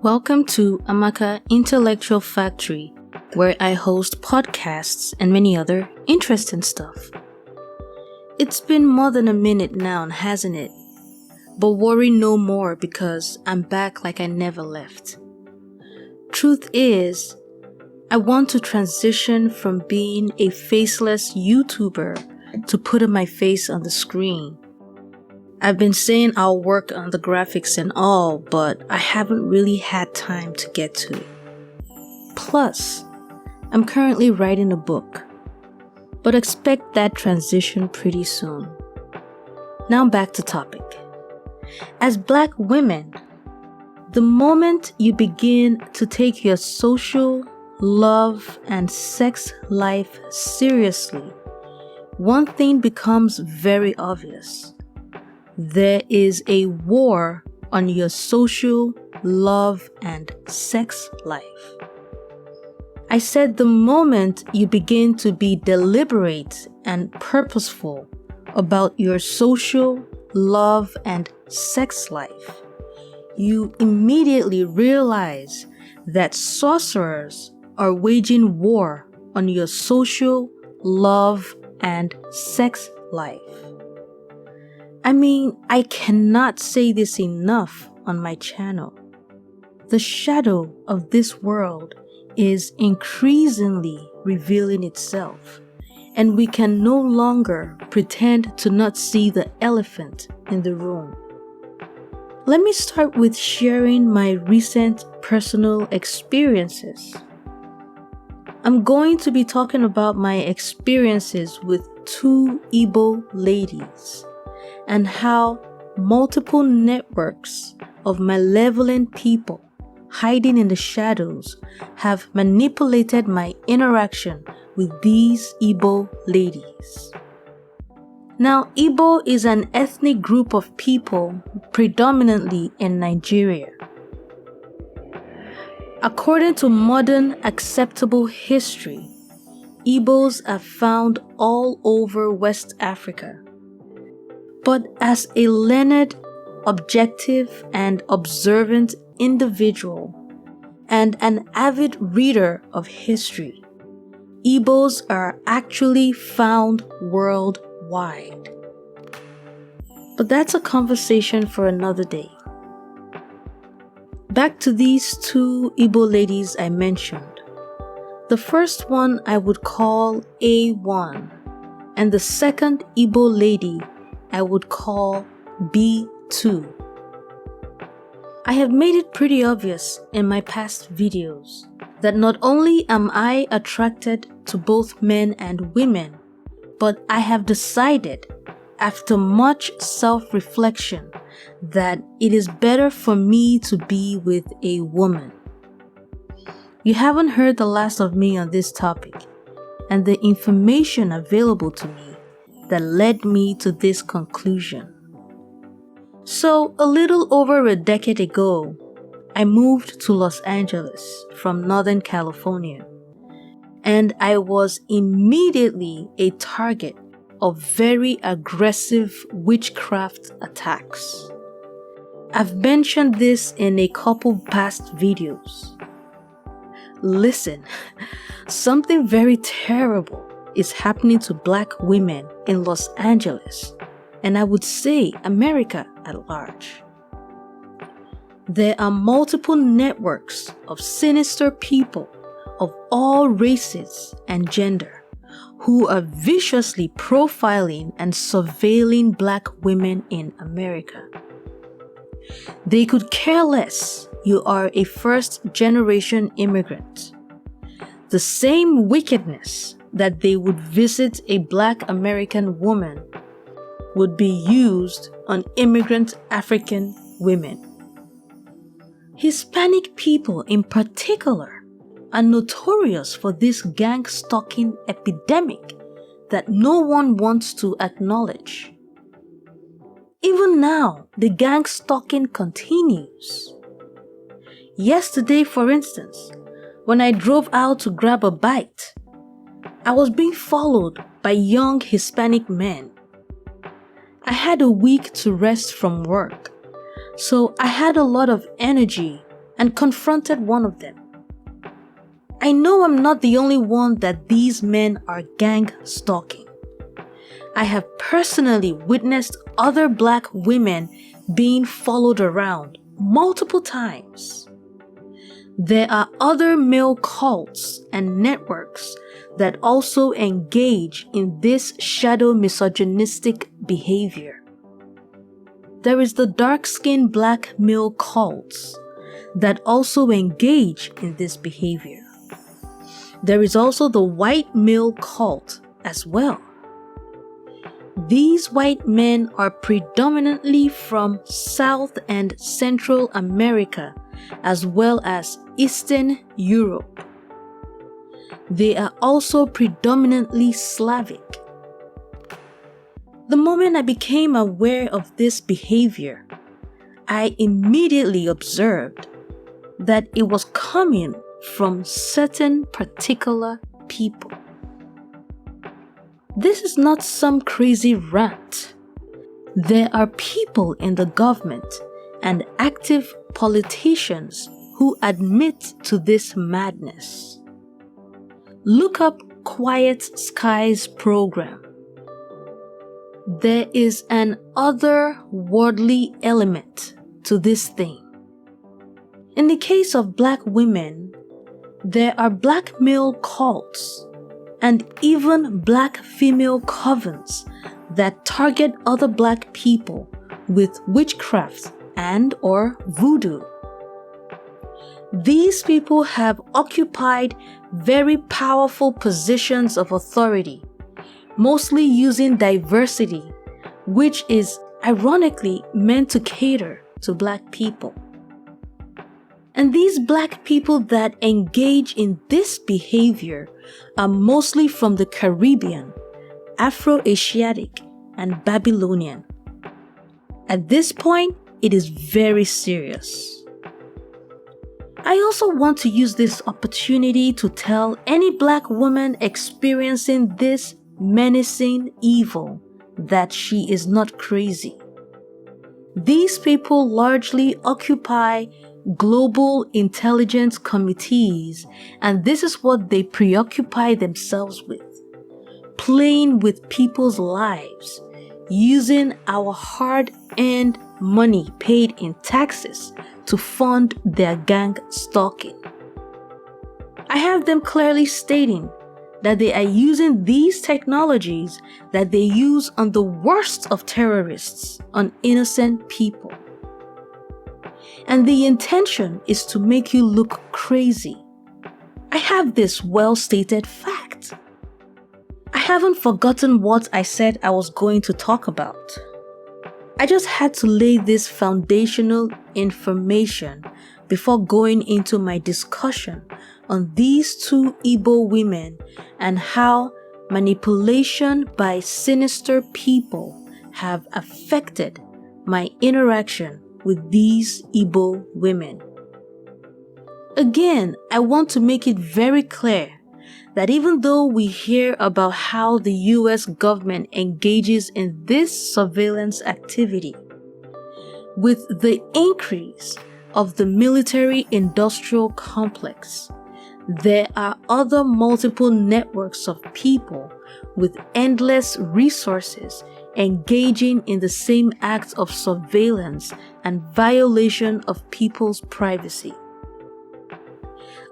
Welcome to Amaka Intellectual Factory, where I host podcasts and many other interesting stuff. It's been more than a minute now, hasn't it? But worry no more because I'm back like I never left. Truth is, I want to transition from being a faceless YouTuber to putting my face on the screen. I've been saying I'll work on the graphics and all, but I haven't really had time to get to it. Plus, I'm currently writing a book, but expect that transition pretty soon. Now back to topic. As Black women, the moment you begin to take your social, love, and sex life seriously, one thing becomes very obvious. There is a war on your social, love, and sex life. I said the moment you begin to be deliberate and purposeful about your social, love, and sex life, you immediately realize that sorcerers are waging war on your social, love, and sex life. I mean, I cannot say this enough on my channel. The shadow of this world is increasingly revealing itself, and we can no longer pretend to not see the elephant in the room. Let me start with sharing my recent personal experiences. I'm going to be talking about my experiences with two Igbo ladies, and how multiple networks of malevolent people hiding in the shadows have manipulated my interaction with these Igbo ladies. Now, Igbo is an ethnic group of people predominantly in Nigeria. According to modern acceptable history, Igbos are found all over West Africa. But as a learned, objective, and observant individual, and an avid reader of history, Igbos are actually found worldwide. But that's a conversation for another day. Back to these two Igbo ladies I mentioned. The first one I would call A1, and the second Igbo lady I would call B2. I have made it pretty obvious in my past videos that not only am I attracted to both men and women, but I have decided, after much self-reflection, that it is better for me to be with a woman. You haven't heard the last of me on this topic, and the information available to me that led me to this conclusion. So, a little over a decade ago, I moved to Los Angeles from Northern California, and I was immediately a target of very aggressive witchcraft attacks. I've mentioned this in a couple past videos. Listen, something very terrible is happening to Black women in Los Angeles, and I would say America at large. There are multiple networks of sinister people of all races and gender who are viciously profiling and surveilling Black women in America. They could care less you are a first-generation immigrant. The same wickedness that they would visit a Black American woman would be used on immigrant African women. Hispanic people in particular are notorious for this gang stalking epidemic that no one wants to acknowledge. Even now, the gang stalking continues. Yesterday, for instance, when I drove out to grab a bite, I was being followed by young Hispanic men. I had a week to rest from work, so I had a lot of energy and confronted one of them. I know I'm not the only one that these men are gang stalking. I have personally witnessed other black women being followed around multiple times. There are other male cults and networks that also engage in this shadow misogynistic behavior. There is the dark-skinned black male cults that also engage in this behavior. There is also the white male cult as well. These white men are predominantly from South and Central America as well as Eastern Europe. They are also predominantly Slavic. The moment I became aware of this behavior, I immediately observed that it was coming from certain particular people. This is not some crazy rant. There are people in the government and active politicians who admit to this madness. Look up Quiet Skies program. There is an otherworldly element to this thing. In the case of black women, there are black male cults and even black female covens that target other black people with witchcraft and/or voodoo. These people have occupied very powerful positions of authority, mostly using diversity, which is ironically meant to cater to black people. And these black people that engage in this behavior are mostly from the Caribbean, Afro-Asiatic, and Babylonian. At this point, it is very serious. I also want to use this opportunity to tell any black woman experiencing this menacing evil that she is not crazy. These people largely occupy global intelligence committees, and this is what they preoccupy themselves with: playing with people's lives, using our hard-earned money paid in taxes to fund their gang stalking. I have them clearly stating that they are using these technologies that they use on the worst of terrorists, on innocent people. And the intention is to make you look crazy. I have this well-stated fact. I haven't forgotten what I said I was going to talk about. I just had to lay this foundational information before going into my discussion on these two Igbo women and how manipulation by sinister people have affected my interaction with these Igbo women. Again, I want to make it very clear that even though we hear about how the US government engages in this surveillance activity, with the increase of the military-industrial complex, there are other multiple networks of people with endless resources engaging in the same acts of surveillance and violation of people's privacy.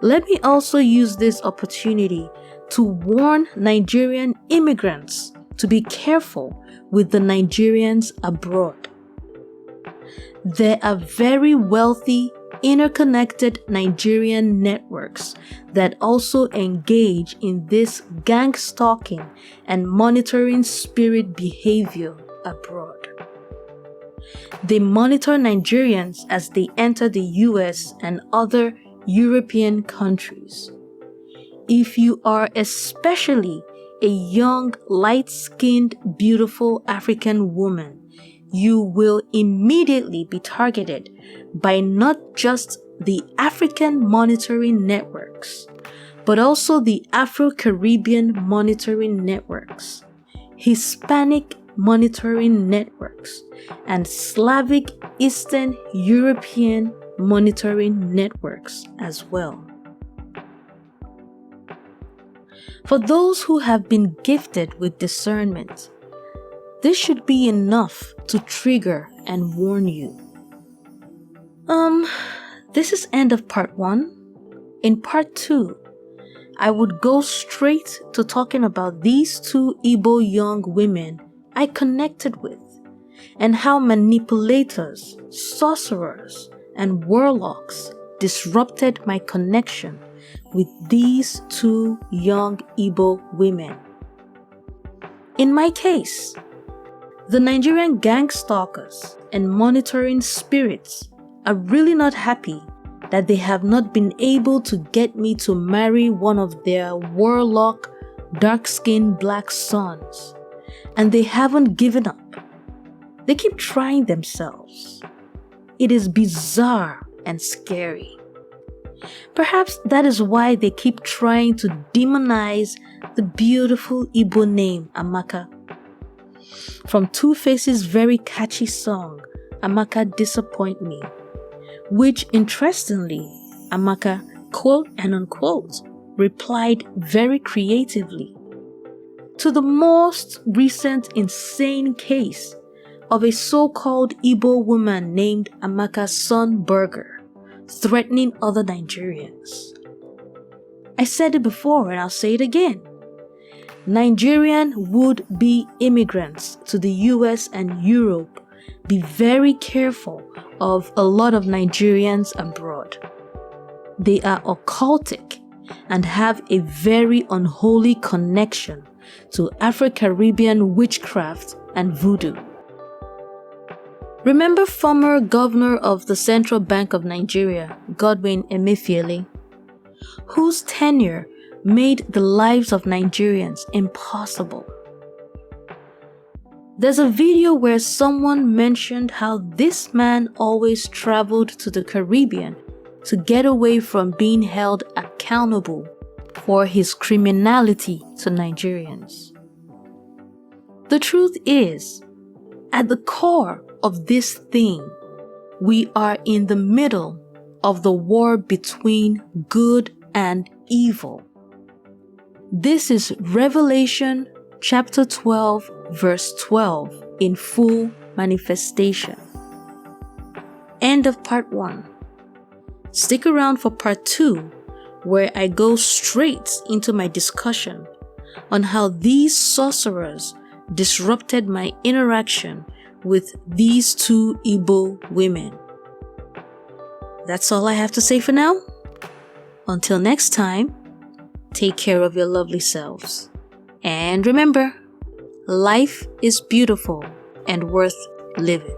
Let me also use this opportunity to warn Nigerian immigrants to be careful with the Nigerians abroad. There are very wealthy, interconnected Nigerian networks that also engage in this gang stalking and monitoring spirit behavior abroad. They monitor Nigerians as they enter the US and other European countries. If you are especially a young, light-skinned, beautiful African woman, you will immediately be targeted by not just the African monitoring networks, but also the Afro-Caribbean monitoring networks, Hispanic monitoring networks, and Slavic Eastern European monitoring networks as well. For those who have been gifted with discernment, this should be enough to trigger and warn you. This is end of part 1. In part 2, I would go straight to talking about these 2 Igbo young women I connected with and how manipulators, sorcerers, and warlocks disrupted my connection with these 2 young Igbo women. In my case, the Nigerian gang stalkers and monitoring spirits are really not happy that they have not been able to get me to marry one of their warlock, dark-skinned black sons, and they haven't given up. They keep trying themselves. It is bizarre and scary. Perhaps that is why they keep trying to demonize the beautiful Igbo name Amaka. From Two Face's very catchy song, Amaka Disappoint Me, which interestingly, Amaka, quote and unquote, replied very creatively to the most recent insane case of a so-called Igbo woman named Amaka Son Burger threatening other Nigerians. I said it before and I'll say it again. Nigerian would-be immigrants to the US and Europe, be very careful of a lot of Nigerians abroad. They are occultic and have a very unholy connection to Afro-Caribbean witchcraft and voodoo. Remember former governor of the Central Bank of Nigeria, Godwin Emefiele, whose tenure made the lives of Nigerians impossible? There's a video where someone mentioned how this man always traveled to the Caribbean to get away from being held accountable for his criminality to Nigerians. The truth is, at the core of this thing, we are in the middle of the war between good and evil. This is Revelation chapter 12, verse 12 in full manifestation. End of part 1. Stick around for part 2, where I go straight into my discussion on how these sorcerers disrupted my interaction with these 2 Igbo women. That's all I have to say for now. Until next time, take care of your lovely selves. And remember, life is beautiful and worth living.